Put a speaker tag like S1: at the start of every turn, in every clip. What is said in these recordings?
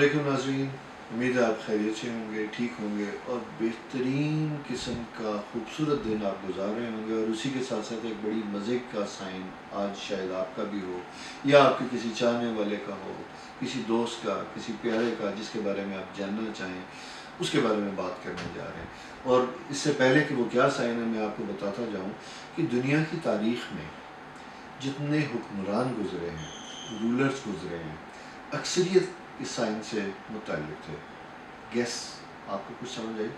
S1: علیکم ناظرین، امید ہے آپ خیریت سے ہوں گے، ٹھیک ہوں گے اور بہترین قسم کا خوبصورت دن آپ گزار رہے ہوں گے، اور اسی کے ساتھ ساتھ ایک بڑی مزے کا سائن آج شاید آپ کا بھی ہو یا آپ کے کسی چاہنے والے کا ہو، کسی دوست کا، کسی پیارے کا جس کے بارے میں آپ جاننا چاہیں، اس کے بارے میں بات کرنے جا رہے ہیں۔ اور اس سے پہلے کہ وہ کیا سائن ہے میں آپ کو بتاتا جاؤں کہ دنیا کی تاریخ میں جتنے حکمران گزرے ہیں، رولرز گزرے ہیں، اکثریت اس سائن سے متعلق تھے۔ گیس آپ کو کچھ سمجھ آئی؟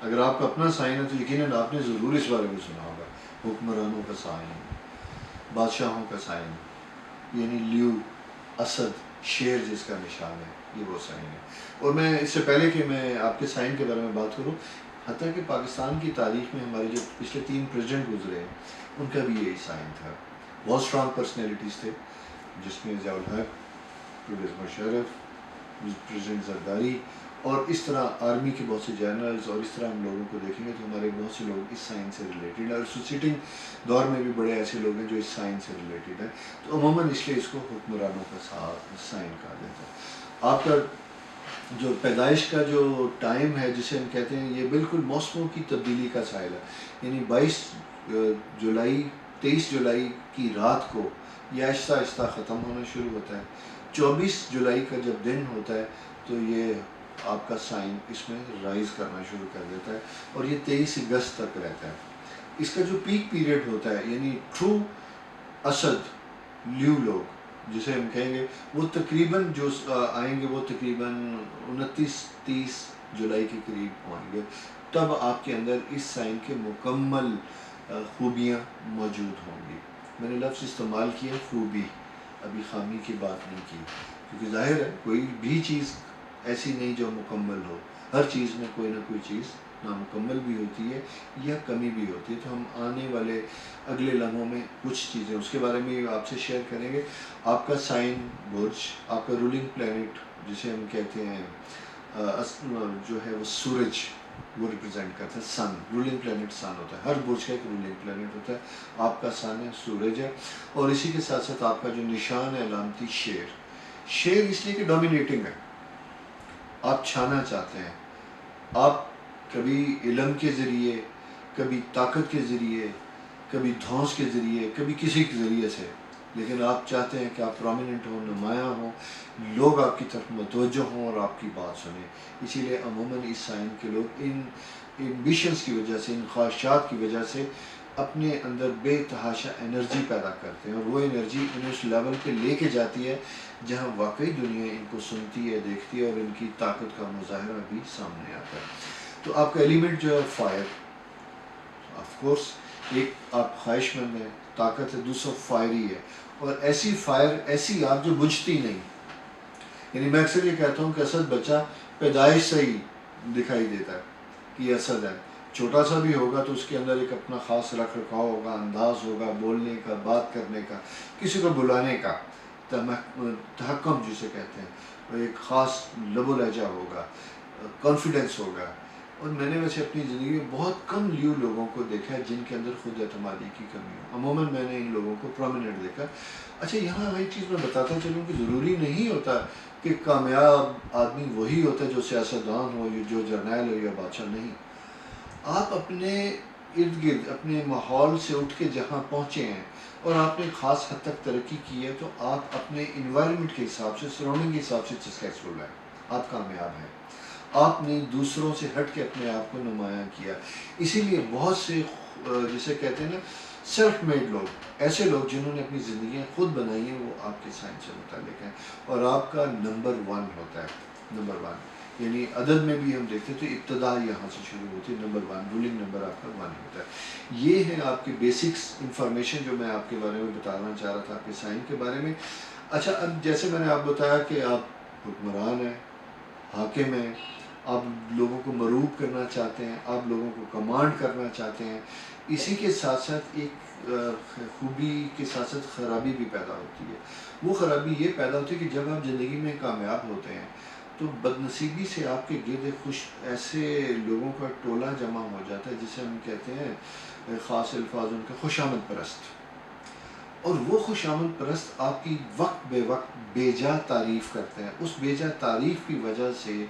S1: اگر آپ کا اپنا سائن ہے تو یقیناً آپ نے ضرور اس بارے میں سنا ہوگا۔ حکمرانوں کا سائن، بادشاہوں کا سائن، یعنی لیو، اسد، شیر جس کا نشان ہے، یہ وہ سائن ہے۔ اور میں اس سے پہلے کہ میں آپ کے سائن کے بارے میں بات کروں، حتیٰ کہ پاکستان کی تاریخ میں ہمارے جو پچھلے 3 پریزیڈنٹ گزرے ہیں ان کا بھی یہی سائن تھا۔ بہت اسٹرانگ پرسنالٹیز تھے، جس میں ضیاء الحق، پرویز مشرف، پریزیڈنٹ زرداری، اور اس طرح آرمی کے بہت سے جنرلز، اور اس طرح ہم لوگوں کو دیکھیں گے تو ہمارے بہت سے لوگ اس سائن سے ریلیٹڈ ہیں، اور سوسیٹنگ دور میں بھی بڑے ایسے لوگ ہیں جو اس سائن سے ریلیٹڈ ہیں، تو عموماً اس لیے اس کو حکمرانوں کا سائن کہا جاتا ہے۔ آپ کا جو پیدائش کا جو ٹائم ہے جسے ہم کہتے ہیں، یہ بالکل موسموں کی تبدیلی کا سائل ہے، یعنی 23 جولائی کی رات کو یہ آہستہ آہستہ ختم ہونا شروع ہوتا ہے۔ 24 جولائی کا جب دن ہوتا ہے تو یہ آپ کا سائن اس میں رائز کرنا شروع کر دیتا ہے، اور یہ 23 اگست تک رہتا ہے۔ اس کا جو پیک پیریڈ ہوتا ہے، یعنی ٹرو اسد لیو لوگ جسے ہم کہیں گے، وہ تقریباً جو آئیں گے وہ تقریباً 29-30 جولائی کے قریب آئیں گے، تب آپ کے اندر اس سائن کے مکمل خوبیاں موجود ہوں گی۔ میں نے لفظ استعمال کیا خوبی، ابھی خامی کی بات نہیں کی، کیونکہ ظاہر ہے کوئی بھی چیز ایسی نہیں جو مکمل ہو، ہر چیز میں کوئی نہ کوئی چیز نامکمل بھی ہوتی ہے یا کمی بھی ہوتی ہے، تو ہم آنے والے اگلے لمحوں میں کچھ چیزیں اس کے بارے میں آپ سے شیئر کریں گے۔ آپ کا سائن برج، آپ کا رولنگ پلینٹ جسے ہم کہتے ہیں جو ہے وہ سورج، وہ ریپرزینٹ کرتا ہے سن، رولنگ پلینٹ سن ہوتا ہے، ہر برج کا ایک رولنگ پلینٹ ہوتا ہے۔ آپ کا سن ہے، سورج ہے، اور اسی کے ساتھ ساتھ آپ کا جو نشان ہے علامتی شیر اس لیے کہ ڈومینیٹنگ ہے، آپ چھانا چاہتے ہیں، آپ کبھی علم کے ذریعے، کبھی طاقت کے ذریعے، کبھی دھونس کے ذریعے، کبھی کسی کے ذریعے سے، لیکن آپ چاہتے ہیں کہ آپ پرومیننٹ ہوں، نمایاں ہوں، لوگ آپ کی طرف متوجہ ہوں اور آپ کی بات سنیں۔ اسی لیے عموماً اس سائن کے لوگ ان ایمبیشنز کی وجہ سے، ان خواہشات کی وجہ سے اپنے اندر بے تحاشا انرجی پیدا کرتے ہیں، اور وہ انرجی انہیں اس لیول پہ لے کے جاتی ہے جہاں واقعی دنیا ان کو سنتی ہے، دیکھتی ہے، اور ان کی طاقت کا مظاہرہ بھی سامنے آتا ہے۔ تو آپ کا ایلیمنٹ جو ہے فائر، آف کورس ایک آپ خواہش مند ہیں، طاقت ہے، دوسرا فائری ہے، اور ایسی فائر، ایسی آگ جو بجھتی نہیں۔ یعنی میں اکثر یہ کہتا ہوں کہ اسد بچہ پیدائش سے ہی دکھائی دیتا ہے کہ یہ اسد ہے، چھوٹا سا بھی ہوگا تو اس کے اندر ایک اپنا خاص رکھ رکھاؤ ہوگا، انداز ہوگا بولنے کا، بات کرنے کا، کسی کو بلانے کا، تحکم جسے کہتے ہیں، ایک خاص لب و لہجہ ہوگا، کانفیڈنس ہوگا۔ اور میں نے ویسے اپنی زندگی میں بہت کم لیو لوگوں کو دیکھا ہے جن کے اندر خود اعتمادی کی کمی ہو، عموماً میں نے ان لوگوں کو پرومیننٹ دیکھا۔ اچھا، یہاں ایک چیز میں بتاتا چلوں کہ ضروری نہیں ہوتا کہ کامیاب آدمی وہی ہوتا ہے جو سیاستدان ہو، یا جو جرنیل ہو، یا بادشاہ، نہیں۔ آپ اپنے ارد گرد، اپنے ماحول سے اٹھ کے جہاں پہنچے ہیں اور آپ نے خاص حد تک ترقی کی ہے، تو آپ اپنے انوائرمنٹ کے حساب سے، سراؤنڈنگ کے حساب سے سکسیسفل ہیں، آپ کامیاب ہیں۔ آپ نے دوسروں سے ہٹ کے اپنے آپ کو نمایاں کیا۔ اسی لیے بہت سے جسے کہتے ہیں نا سیلف میڈ لوگ، ایسے لوگ جنہوں نے اپنی زندگیاں خود بنائی ہیں، وہ آپ کے سائن سے متعلق ہیں، اور آپ کا نمبر 1 ہوتا ہے، نمبر 1، یعنی عدد میں بھی ہم دیکھتے ہیں تو ابتدا یہاں سے شروع ہوتی ہے، نمبر 1، رولنگ نمبر آپ کا 1 ہوتا ہے۔ یہ ہے آپ کی بیسکس انفارمیشن جو میں آپ کے بارے میں بتانا چاہ رہا تھا، آپ کے سائن کے بارے میں۔ اچھا، اب جیسے میں نے آپ بتایا کہ آپ حکمران ہیں، حاکم ہیں، آپ لوگوں کو مرعوب کرنا چاہتے ہیں، آپ لوگوں کو کمانڈ کرنا چاہتے ہیں، اسی کے ساتھ ساتھ ایک خوبی کے ساتھ ساتھ خرابی بھی پیدا ہوتی ہے۔ وہ خرابی یہ پیدا ہوتی ہے کہ جب آپ زندگی میں کامیاب ہوتے ہیں تو بدنصیبی سے آپ کے گرد ایسے لوگوں کا ٹولہ جمع ہو جاتا ہے جسے ہم کہتے ہیں خاص الفاظ ان کا خوش آمد پرست۔ اور وہ خوش آمد پرست آپ کی وقت بے وقت بیجا تعریف کرتے ہیں. اس بیجا تعریف کی وجہ سے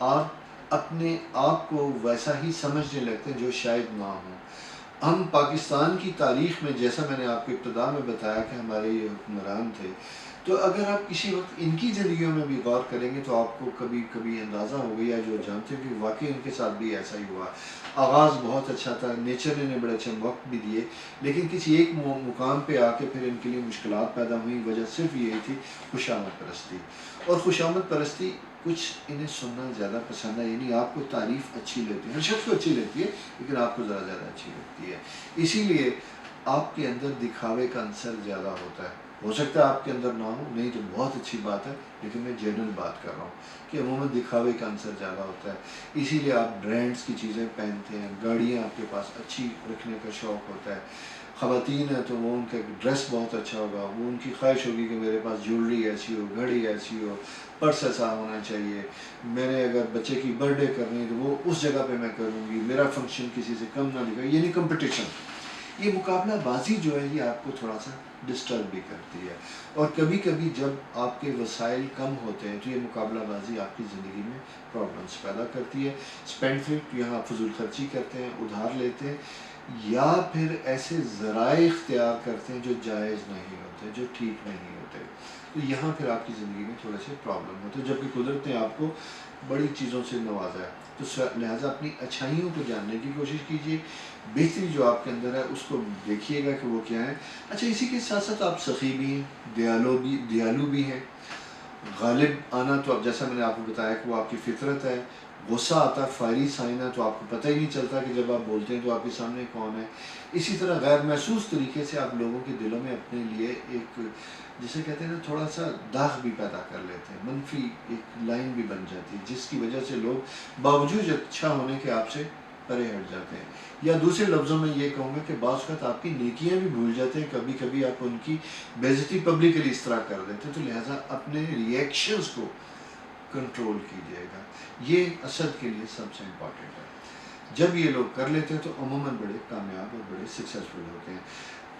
S1: آپ اپنے آپ کو ویسا ہی سمجھنے لگتے ہیں جو شاید نہ ہو. ہم پاکستان کی تاریخ میں، جیسا میں نے آپ کو ابتدا میں بتایا کہ ہمارے یہ حکمران تھے، تو اگر آپ کسی وقت ان کی زندگیوں میں بھی غور کریں گے تو آپ کو کبھی کبھی اندازہ ہوگا، یا جو جانتے ہیں کہ واقعی ان کے ساتھ بھی ایسا ہی ہوا. آغاز بہت اچھا تھا، نیچر نے بڑے اچھے وقت بھی دیے، لیکن کسی ایک مقام پہ آ کے پھر ان کے لیے مشکلات پیدا ہوئیں. وجہ صرف یہی تھی خوش آمد پرستی. اور خوش آمد پرستی کچھ انہیں سننا زیادہ پسند ہے، یعنی آپ کو تعریف اچھی لیتی ہے، ہر شخص کو اچھی لیتی ہے لیکن آپ کو ذرا زیادہ اچھی لگتی ہے. اسی لیے آپ کے اندر دکھاوے کا عنصر زیادہ ہوتا ہے. ہو سکتا ہے آپ کے اندر نہ ہو، نہیں تو بہت اچھی بات ہے، لیکن میں جنرل بات کر رہا ہوں کہ عموماً دکھاوے کا عنصر زیادہ ہوتا ہے. اسی لیے آپ برانڈس کی چیزیں پہنتے ہیں، گاڑیاں آپ کے پاس اچھی رکھنے کا شوق ہوتا ہے. خواتین ہیں تو وہ ان کا ڈریس بہت اچھا ہوگا، وہ ان کی خواہش ہوگی کہ میرے پاس جیولری ایسی ہو، گھڑی ایسی ہو، پرس ایسا ہونا چاہیے. میں نے اگر بچے کی برتھ ڈے کرنی ہے تو وہ اس جگہ پہ میں کروں گی، میرا فنکشن کسی سے کم نہ دکھا. یعنی کمپٹیشن، یہ مقابلہ بازی جو ہے یہ آپ کو تھوڑا سا ڈسٹرب بھی کرتی ہے. اور کبھی کبھی جب آپ کے وسائل کم ہوتے ہیں تو یہ مقابلہ بازی آپ کی زندگی میں پرابلمس پیدا کرتی ہے. اسپینڈ تھرفٹ، یہاں فضول خرچی کرتے ہیں، ادھار لیتے ہیں، یا پھر ایسے ذرائع اختیار کرتے ہیں جو جائز نہیں ہوتے، جو ٹھیک نہیں ہوتے. تو یہاں پھر آپ کی زندگی میں تھوڑے سے پرابلم ہوتے ہیں، جبکہ قدرت نے آپ کو بڑی چیزوں سے نوازا ہے. تو لہٰذا اپنی اچھائیوں کو جاننے کی کوشش کیجیے، بہتری جو آپ کے اندر ہے اس کو دیکھیے گا کہ وہ کیا ہے. اچھا، اسی کے ساتھ ساتھ آپ سخی بھی ہیں، دیالو بھی ہیں. غالب آنا تو اب جیسا میں نے آپ کو بتایا کہ وہ آپ کی فطرت ہے. غصہ آتا ہے، فائری سائن ہے، تو آپ کو پتہ ہی نہیں چلتا کہ جب آپ بولتے ہیں تو آپ کے سامنے کون ہے. اسی طرح غیر محسوس طریقے سے آپ لوگوں کے دلوں میں اپنے لیے ایک، جسے کہتے ہیں نا، تھوڑا سا داغ بھی پیدا کر لیتے ہیں، منفی ایک لائن بھی بن جاتی ہے، جس کی وجہ سے لوگ باوجود اچھا ہونے کے آپ سے پرے ہٹ جاتے ہیں. یا دوسرے لفظوں میں یہ کہوں گا کہ بعض اوقات آپ کی نیکیاں بھی بھول جاتے ہیں، کبھی کبھی آپ ان کی بے عزتی پبلکلی اس طرح کر دیتے ہیں. تو لہٰذا اپنے ریئیکشنز کو کنٹرول کیجیے گا، یہ اصل کے لیے سب سے امپورٹنٹ ہے. جب یہ لوگ کر لیتے ہیں تو عموماً بڑے کامیاب اور بڑے سکسیزفل ہوتے ہیں.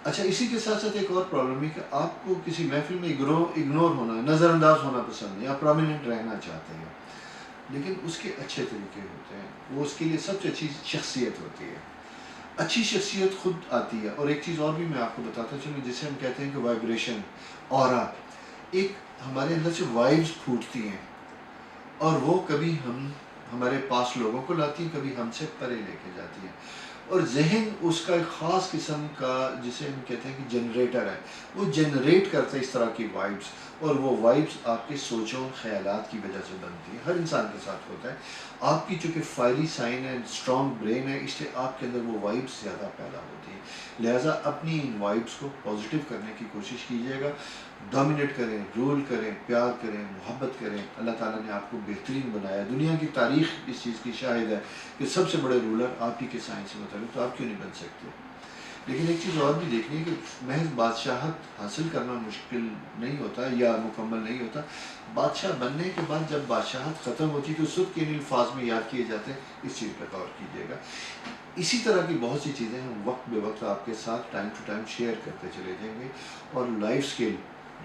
S1: اچھا، اسی کے ساتھ ساتھ ایک اور پرابلم ہے کہ آپ کو کسی محفل میں اگنور ہونا، نظر انداز ہونا پسند ہے، یا پرومیننٹ رہنا چاہتے ہیں، لیکن اس کے اچھے طریقے ہوتے ہیں. وہ اس کے لیے سب سے اچھی شخصیت ہوتی ہے. اچھی شخصیت خود آتی ہے. اور ایک چیز اور بھی میں آپ کو بتاتا چلوں، جسے ہم کہتے ہیں کہ وائبریشن، اورا. ایک ہمارے اندر سے وائبز پھوٹتی ہیں، اور وہ کبھی ہمارے پاس لوگوں کو لاتی ہیں، کبھی ہم سے پرے لے کے جاتی ہیں. اور ذہن اس کا ایک خاص قسم کا، جسے ہم کہتے ہیں کہ جنریٹر ہے، وہ جنریٹ کرتا ہے اس طرح کی وائبز. اور وہ وائبز آپ کے سوچوں خیالات کی وجہ سے بنتی ہیں. ہر انسان کے ساتھ ہوتا ہے. آپ کی چونکہ فائری سائن ہے، اسٹرانگ برین ہے، اس لیے آپ کے اندر وہ وائبز زیادہ پیدا ہوتی ہیں. لہٰذا اپنی ان وائبز کو پازیٹیو کرنے کی کوشش کیجیے گا. ڈومینیٹ کریں، رول کریں، پیار کریں، محبت کریں. اللہ تعالیٰ نے آپ کو بہترین بنایا. دنیا کی تاریخ اس چیز کی شاہد ہے کہ سب سے بڑے رولر آپ ہی کے سائن سے متعلق، تو آپ کیوں نہیں بن سکتے. لیکن ایک چیز اور بھی دیکھنی ہے کہ محض بادشاہت حاصل کرنا مشکل نہیں ہوتا یا مکمل نہیں ہوتا. بادشاہ بننے کے بعد جب بادشاہت ختم ہوتی تو سب کے الفاظ میں یاد کیے جاتے ہیں. اس چیز پر غور کیجیے گا. اسی طرح کی بہت سی چیزیں ہم وقت بے وقت آپ کے ساتھ ٹائم ٹو ٹائم شیئر کرتے چلے جائیں گے. اور لائف سکل،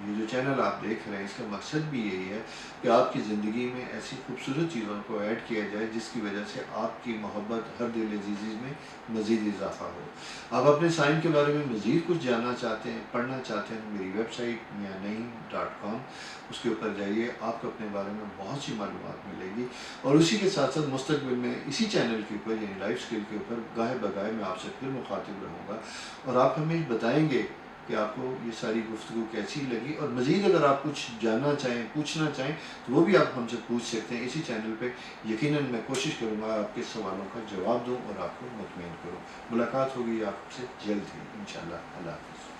S1: یہ جو چینل آپ دیکھ رہے ہیں، اس کا مقصد بھی یہی ہے کہ آپ کی زندگی میں ایسی خوبصورت چیزوں کو ایڈ کیا جائے جس کی وجہ سے آپ کی محبت، ہر دل عزیزی میں مزید اضافہ ہو. آپ اپنے سائن کے بارے میں مزید کچھ جاننا چاہتے ہیں، پڑھنا چاہتے ہیں، میری ویب سائٹ miannaeem.com، اس کے اوپر جائیے. آپ کو اپنے بارے میں بہت سی معلومات ملے گی. اور اسی کے ساتھ ساتھ مستقبل میں اسی چینل کے اوپر، یعنی لائف سکل کے اوپر، گاہے بگاہے میں آپ سے پھر مخاطب رہوں گا. اور آپ ہمیں بتائیں گے کہ آپ کو یہ ساری گفتگو کیسی لگی. اور مزید اگر آپ کچھ جاننا چاہیں، پوچھنا چاہیں، تو وہ بھی آپ ہم سے پوچھ سکتے ہیں اسی چینل پہ. یقیناً میں کوشش کروں گا آپ کے سوالوں کا جواب دوں اور آپ کو مطمئن کروں. ملاقات ہوگی آپ سے جلد ہی انشاءاللہ. اللہ حافظ.